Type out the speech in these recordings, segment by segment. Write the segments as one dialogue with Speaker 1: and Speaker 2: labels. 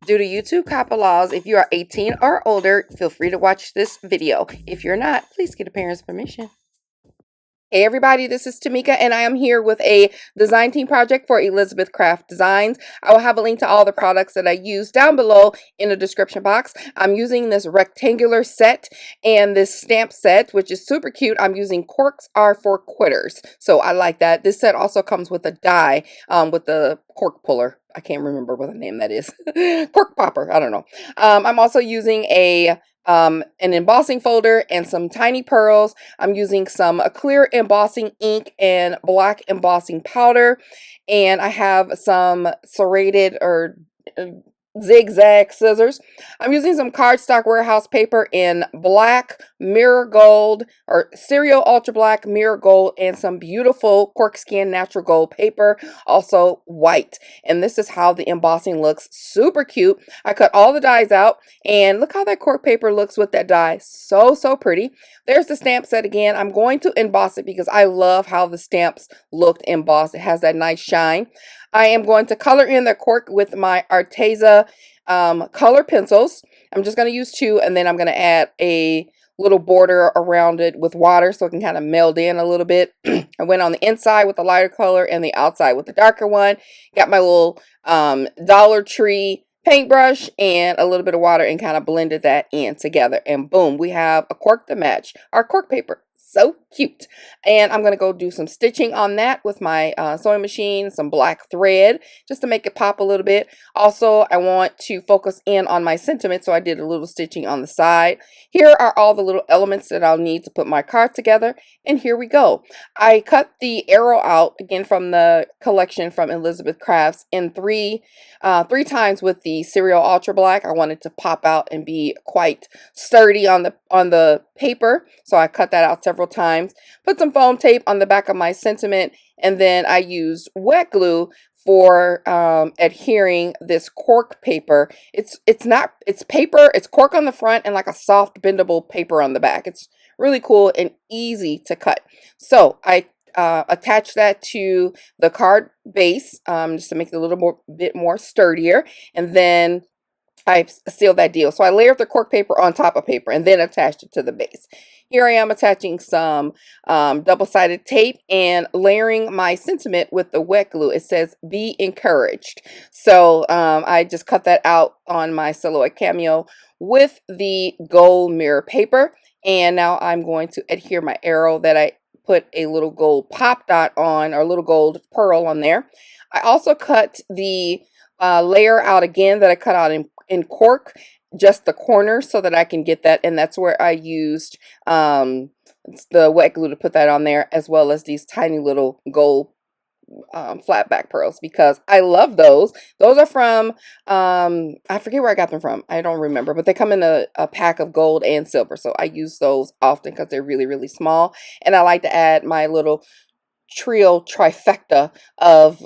Speaker 1: Due to YouTube copy laws, if you are 18 or older, feel free to watch this video. If you're not, please get a parent's permission. Hey everybody, this is Tamika and I am here with a design team project for Elizabeth Craft Designs. I will have a link to all the products that I use down below in the description box. I'm using this rectangular set and this stamp set, which is super cute. I'm using Corks are for quitters, so I like that. This set also comes with a die with the cork puller. I can't remember what the name that is. Cork popper, I don't know. I'm also using an embossing folder and some tiny pearls. I'm using some clear embossing ink and black embossing powder, and I have some serrated or zigzag scissors. I'm using some cardstock warehouse paper in black, mirror gold, or cereal ultra black, mirror gold, and some beautiful cork skin natural gold paper, also white. And this is how the embossing looks. Super cute. I cut all the dies out, and look how that cork paper looks with that die. So pretty. There's the stamp set again. I'm going to emboss it because I love how the stamps looked embossed. It has that nice shine. I am going to color in the cork with my ARTEZA color pencils. I'm just going to use 2, and then I'm going to add a little border around it with water so it can kind of meld in a little bit. I went on the inside with the lighter color and the outside with the darker one. Got my little Dollar Tree paintbrush and a little bit of water and kind of blended that in together. And boom, we have a cork to match our cork paper. So cute. And I'm going to go do some stitching on that with my sewing machine, some black thread, just to make it pop a little bit. Also, I want to focus in on my sentiment, so I did a little stitching on the side. Here are all the little elements that I'll need to put my card together, and here we go. I cut the arrow out, again, from the collection from Elizabeth Crafts in three times with the Cereal Ultra Black. I wanted to pop out and be quite sturdy on the paper, so I cut that out several times. Put some foam tape on the back of my sentiment, and then I used wet glue for adhering this cork paper. It's paper, it's cork on the front and like a soft bendable paper on the back. It's really cool and easy to cut. So I attach that to the card base just to make it a little bit more sturdier, and then I sealed that deal. So I layered the cork paper on top of paper and then attached it to the base. Here I am attaching some double-sided tape and layering my sentiment with the wet glue. It says, "Be encouraged." So I just cut that out on my Silhouette Cameo with the gold mirror paper. And now I'm going to adhere my arrow that I put a little gold pop dot on, or a little gold pearl on there. I also cut the layer out again that I cut out in cork, just the corner, so that I can get that, and that's where I used the wet glue to put that on there, as well as these tiny little gold flat back pearls, because I love those. Those are from I forget where I got them from, I don't remember, but they come in a pack of gold and silver, so I use those often because they're really small, and I like to add my little trio trifecta of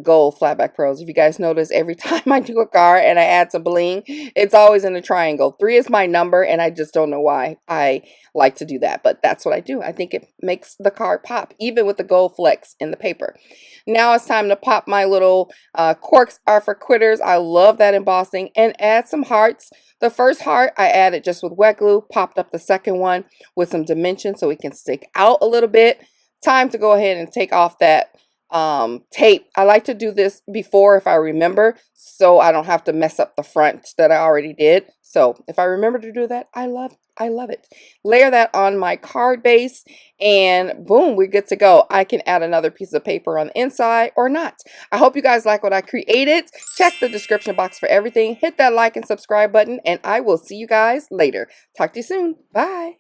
Speaker 1: gold flatback pearls. If you guys notice, every time I do a card and I add some bling, it's always in a triangle. 3 is my number, and I just don't know why I like to do that, but that's what I do. I think it makes the card pop, even with the gold flecks in the paper. Now it's time to pop my little Corks Are for Quitters. I love that embossing, and add some hearts. The first heart I added just with wet glue, popped up the second one with some dimension so it can stick out a little bit. Time to go ahead and take off that tape. I like to do this before, if I remember, so I don't have to mess up the front that I already did. So if I remember to do that, I love it. Layer that on my card base, and boom, we're good to go. I can add another piece of paper on the inside or not. I hope you guys like what I created. Check the description box for everything. Hit that like and subscribe button, and I will see you guys later. Talk to you soon. Bye.